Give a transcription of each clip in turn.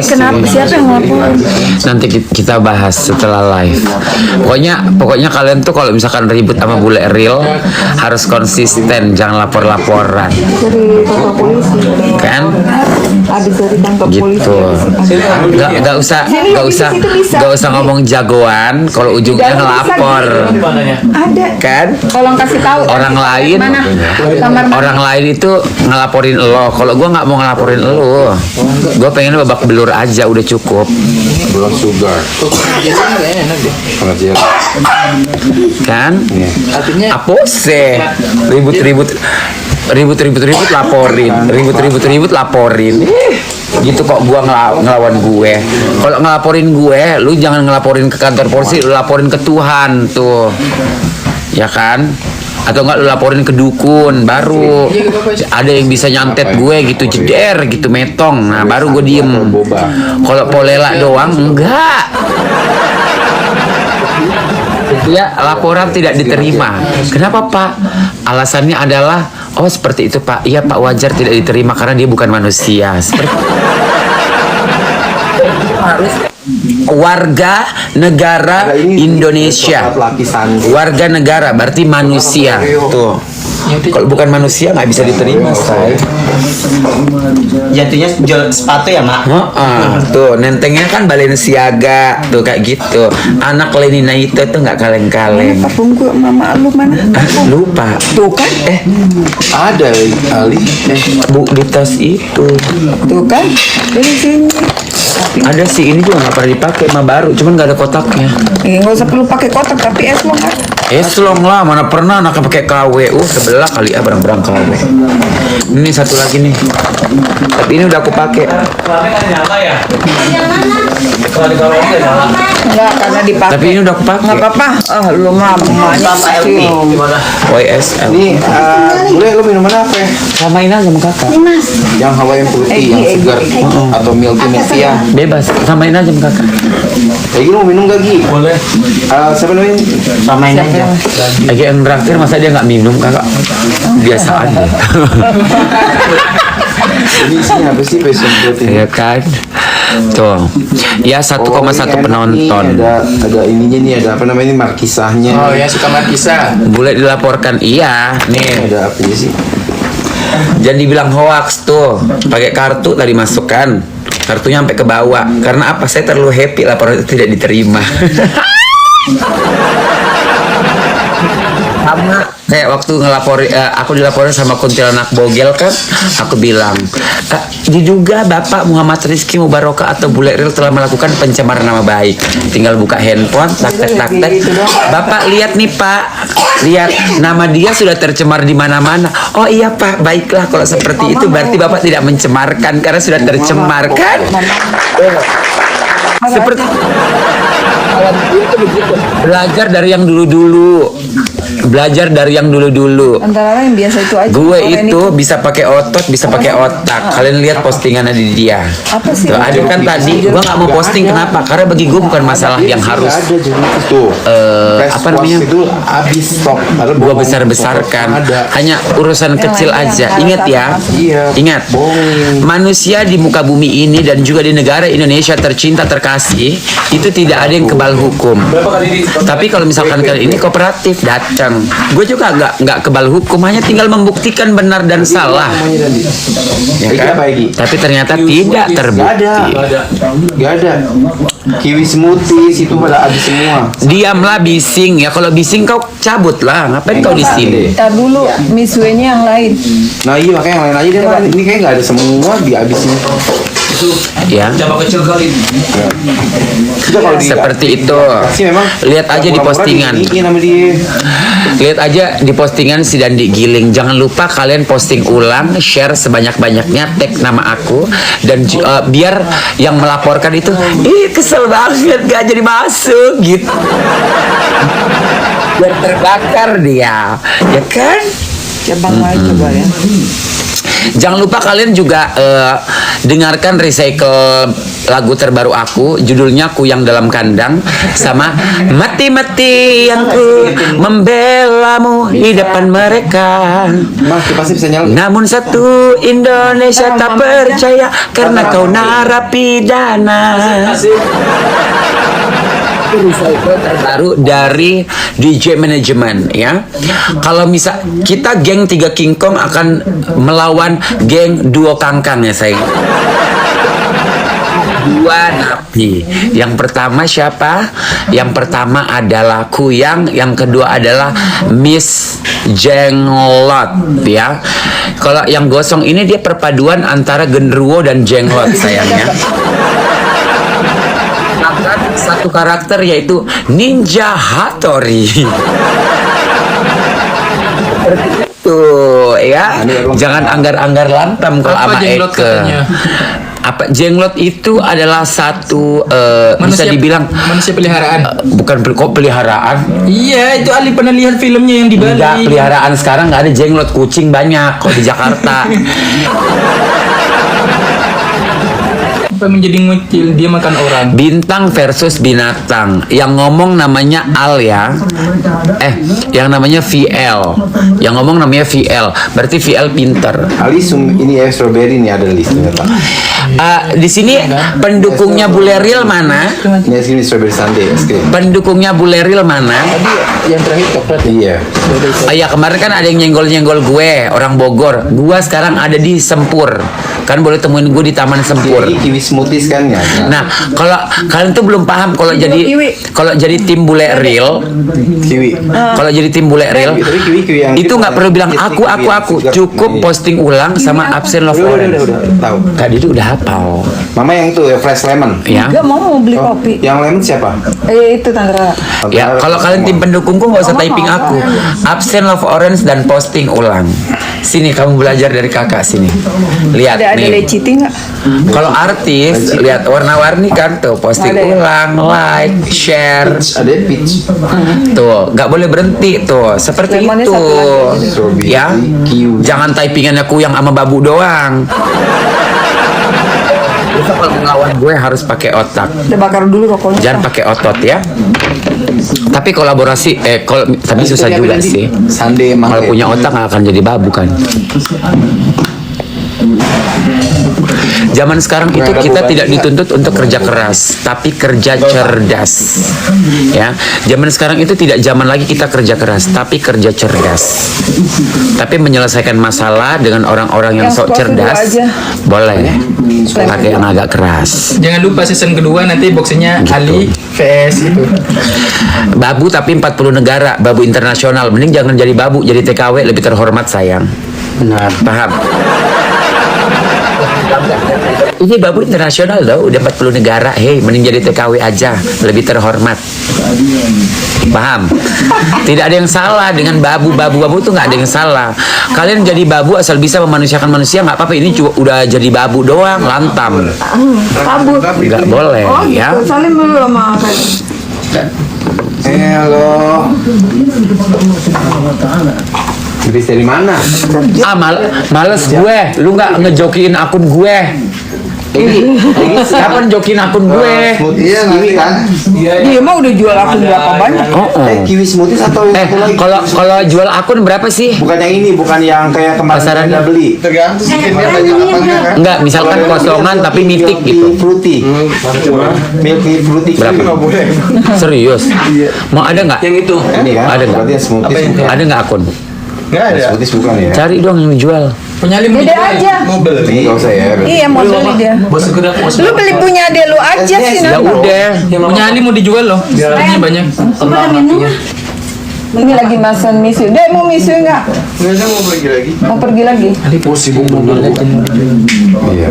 Kenapa? Siapa yang ngelaporin? Nanti kita bahas setelah live. Pokoknya kalian tuh kalau misalkan ribut sama bule real harus konsisten, jangan lapor-laporan. Dari kantor polisi. Kan? Habis dari kantor polisi. Gitu. Gak usah ngomong jagoan kalau ujungnya ngelapor. Ada. Kan? Tolong kasih tahu. Orang lain, Mana? Kamar mana? orang lain itu ngelaporin lo. Kalau gue nggak mau ngelaporin lo, gue pengen babak belur aja udah cukup. Blood sugar. Pengajian. Kan? Artinya Apa sih? Ribut-ribut laporin. Gitu kok gua ngelawan gue. Kalau ngelaporin gue, lu jangan ngelaporin ke kantor polisi, lu laporin ke Tuhan tuh. Ya kan? Atau enggak lu laporin ke dukun, baru ada yang bisa nyantet gue gitu, jeder gitu, metong. Nah, baru gue diem. Kalau polela doang enggak. Ya, laporan tidak diterima. Kenapa, Pak? Alasannya adalah, oh seperti itu, Pak. Iya, Pak, wajar tidak diterima karena dia bukan manusia. Seperti harus warga negara Indonesia. Warga negara berarti manusia. Tuh. Kalau bukan manusia nggak bisa diterima, say. jatuhnya jual sepatu ya, Mak? Tuh nentengnya kan Balenciaga tuh kayak gitu. Anak Lenina itu tuh nggak kaleng-kaleng. Parfum gue mama lu mana? Lupa. Tuh kan? Ada Ali. Bu di tas itu. Tuh kan? Dari sini. Ada sih, ini juga nggak pernah dipakai, mah baru, cuman nggak ada kotaknya. Nggak usah perlu pakai kotak tapi eslong kan? Eslong lah, mana pernah anaknya pakai KW. Sebelah kali ya barang-barang KW. Ini satu lagi nih. Tapi ini udah aku pakai. Enggak, karena dipakai. Tapi ini udah aku pakai. Nggak apa-apa. Lu mah mamanya cium. YSL. Ini boleh lu minuman apa ya? Samain aja sama kakak. Yang Hawaiian putih, yang segar atau milky ya? Bebas, samain aja sama kakak. Kayak gitu mau minum gak Gi? Boleh. Siapa namanya? Samain aja. Lagi yang terakhir masa dia nggak minum kakak? Biasaan deh. Ini isinya apa sih passion fruit ini? Ya kan? Tuh. Ya 1,1 Oh, ini enak penonton. nih, ada ininya nih, ada apa namanya, markisahnya. Oh ya, suka markisa. Boleh dilaporkan, iya. Nih, Ada apa sih? jangan dibilang hoax tuh. Pakai kartu tadi masukkan. Kartunya sampai ke bawah. Karena apa? Saya terlalu happy laporan itu tidak diterima. Sama kayak waktu aku dilaporin sama kuntilanak bogel kan, aku bilang diduga Bapak Muhammad Rizky Mubaroka atau bule real telah melakukan pencemaran nama baik. Tinggal buka handphone, tak. Bapak lihat nih Pak, lihat nama dia sudah tercemar di mana-mana. Oh iya Pak, baiklah kalau seperti itu berarti Bapak tidak mencemarkan karena sudah tercemar kan? Seperti belajar dari yang dulu-dulu. Antara lain biasa itu aja. Gue Orang itu bisa pakai otot, bisa pakai otak. Kalian lihat postingannya di dia. Apa sih? Tuh, ada kan tadi. Gue nggak mau posting kenapa? Karena bagi gue bukan masalah yang harus Ada jadi itu. apa namanya? Itu habis stok. Gue besar-besarkan. Hanya urusan kecil aja. Ingat ya. Iya. Ingat. Manusia di muka bumi ini dan juga di negara Indonesia tercinta terkasih itu tidak ada yang kebal hukum. Tapi kalau misalkan kali ini kooperatif datang, gue juga nggak kebal hukum, hanya tinggal membuktikan benar dan salah. Ya kan? Tapi ternyata tidak terbukti. Gak ada. Kiwi smoothies itu pada habis semua. Diamlah bising ya, kalau bising kau cabut lah. Ngapain kau di sini? Ntar dulu miswenya yang lain. Nah iya makanya yang lain aja deh, Man. Ini kayak gak ada semua dihabisin. Ya. Coba kecil kali. Seperti itu. Memang Lihat aja di postingan. Lihat aja di postingan si Dandi Giling. Jangan lupa kalian posting ulang, share sebanyak-banyaknya, tag nama aku dan biar yang melaporkan itu, kesel banget gak jadi masuk gitu. Biar terbakar dia, ya kan? Cabang lagi coba ya. Jangan lupa kalian juga dengarkan recycle lagu terbaru aku, judulnya Kuyang Dalam Kandang, sama Mati-mati yang ku membelamu di depan mereka. Mas, pasti bisa nyala. Namun satu Indonesia tak percaya karena kau narapidana. Recycle terbaru dari DJ Management ya. Kalau misal kita geng 3 King Kong akan melawan geng duo Kangkang ya saya. 2 napi. Yang pertama siapa? Yang pertama adalah Kuyang, yang kedua adalah Miss Jenglot ya. Kalau yang gosong ini dia perpaduan antara genderuwo dan jenglot sayangnya. Satu karakter yaitu Ninja Hattori. Tuh ya, jangan anggar-anggar lantam kalau Apa sama jenglot Eke. katanya? Apa jenglot itu adalah satu bisa dibilang manusia peliharaan. bukan kok peliharaan. Iya, itu Ali pernah lihat filmnya yang di Bali. Enggak, peliharaan sekarang nggak ada jenglot, kucing banyak kok di Jakarta. Sampai menjadi ngucil, dia makan orang. Bintang versus binatang. Yang ngomong namanya Al ya. Yang namanya VL. Yang ngomong namanya VL. Berarti VL pinter. Ali ini ya strawberry nih ada list ternyata. Di sini pendukungnya Buleril mana? Ini sini strawberry sundae es krim. Pendukungnya Buleril mana? Yang terakhir coklat. Iya. Ya kemarin kan ada yang nyenggol-nyenggol gue, orang Bogor. Gua sekarang ada di Sempur. Kan boleh temuin gue di Taman Sempur. Ini kiwi smoothies kan ya. Nah, kalau kalian tuh belum paham kalau jadi tim Buleril, Kiwi. kalau jadi tim Buleril, Tapi kiwi yang itu nggak perlu bilang aku, cukup Iya. posting ulang sama absen love orange. Udah tahu. Tadi itu udah hafal. Mama yang itu ya fresh lemon. Ya. Gak mau beli Oh, kopi. yang lemon siapa? Itu Tante. Ya, kalau kalian tim pendukungku nggak usah typing aku. Absen love orange dan posting ulang. Sini kamu belajar dari kakak sini. Lihat Ada nih. leciti nggak? Kalau artis lihat warna-warni kan tuh posting Ada ya? ulang, like, share. Ada peach. Tuh, nggak boleh berhenti tuh. Seperti Lemonnya itu. satu lagi. Strawberry, Ya. kiwi. Jangan typingannya aku yang sama babu doang. Besok kalau ngelawan gue harus pakai otak. Udah bakar dulu rokoknya. Jangan pakai otot ya. Tapi kolaborasi tapi susah juga sih. Sundae emang. Kalau punya otak nggak akan jadi babu kan. Zaman sekarang itu kita tidak dituntut untuk kerja keras, tapi kerja cerdas. Ya, zaman sekarang itu tidak zaman lagi kita kerja keras, tapi kerja cerdas. Tapi menyelesaikan masalah dengan orang-orang yang Yang sok sekolah cerdas, dulu aja. boleh. Pakai yang agak keras. Jangan lupa season kedua nanti boxingnya Gitu. Ali vs itu. Babu tapi 40 negara, babu internasional. Mending jangan jadi babu, jadi TKW lebih terhormat sayang. Benar. Paham? Ini babu internasional loh, udah 40 negara. Hei, mending jadi TKW aja, lebih terhormat. Paham? Tidak ada yang salah dengan babu tuh nggak ada yang salah. Kalian jadi babu asal bisa memanusiakan manusia nggak apa-apa. Ini cuma udah jadi babu doang, lantam. Kabur. Nggak boleh Oh ya. gitu, salim dulu sama Halo. Habis dari mana? Males gue, lu nggak ngejokiin akun gue. Kapan jokin akun gue? Smoothies kiwi kan? Dia mah udah jual akun berapa banyak? Kiwi smoothies atau yang satu lagi? Kalau jual akun berapa sih? Bukan yang ini, bukan yang kayak kemarin Pasarannya. kita beli. Tergantung sih dia banyak apa enggak kan. Enggak, misalkan kosongan tapi mitik gitu. Fruity. Milky fruity. Berapa? Serius? Mau ada nggak? Yang itu. Ini kan? Ada nggak? Berarti yang smoothies bukan. Ada nggak akun? Enggak ada. Smoothies bukan ya? Cari dong yang dijual. Penyalim Beda aja. Mau beli. Ini nggak usah ya. Iya mau beli dia. Bos segera Lu beli punya ade lu aja sih Ya Nanda. udah. Penyalim mau dijual loh. Ini banyak. Ini lagi masan misu. Dek mau misu nggak? Enggak ada mau pergi lagi. Mau pergi lagi? Sibuk bener. Iya.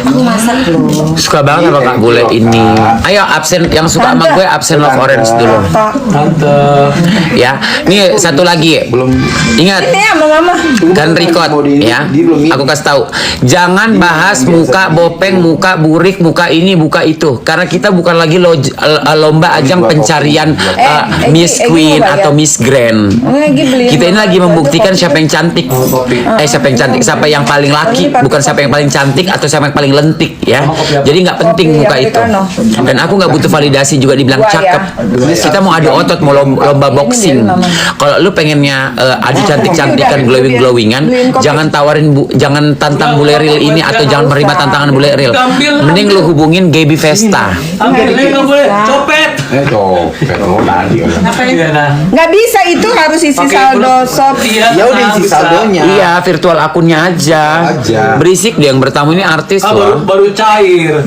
Aku masak loh. Suka banget sama Kak Gule ini. Ayo absen yang suka sama gue absen love orange dulu. Tante. Ya. Nih satu lagi. Belum. Ingat. Ini sama mama. Kan record ya. Aku kasih tahu. Jangan bahas muka bopeng, muka burik, muka ini, muka itu. Karena kita bukan lagi lomba ajang pencarian Miss Queen atau Miss Grand. Lagi beli. Kita ini lagi membuktikan siapa yang cantik. Siapa yang cantik, siapa yang paling laki, bukan siapa yang paling cantik atau siapa yang paling lentik ya. Jadi nggak penting Kopi muka itu. americano. Dan aku nggak butuh validasi juga dibilang Wah, cakep. Kita mau adu otot, mau lomba boxing. Kalau lu pengennya adu cantik-cantikan, glowing-glowingan, jangan jangan tantang bule real ini atau jangan menerima tantangan bule real. Mending lu hubungin Gaby Vesta. Nggak boleh. Copet. Nggak bisa, itu harus isi saldo shop. Ya udah isi saldonya. Iya, virtual akunnya aja. Berisik dia yang bertamu ini artis loh. Baru cair.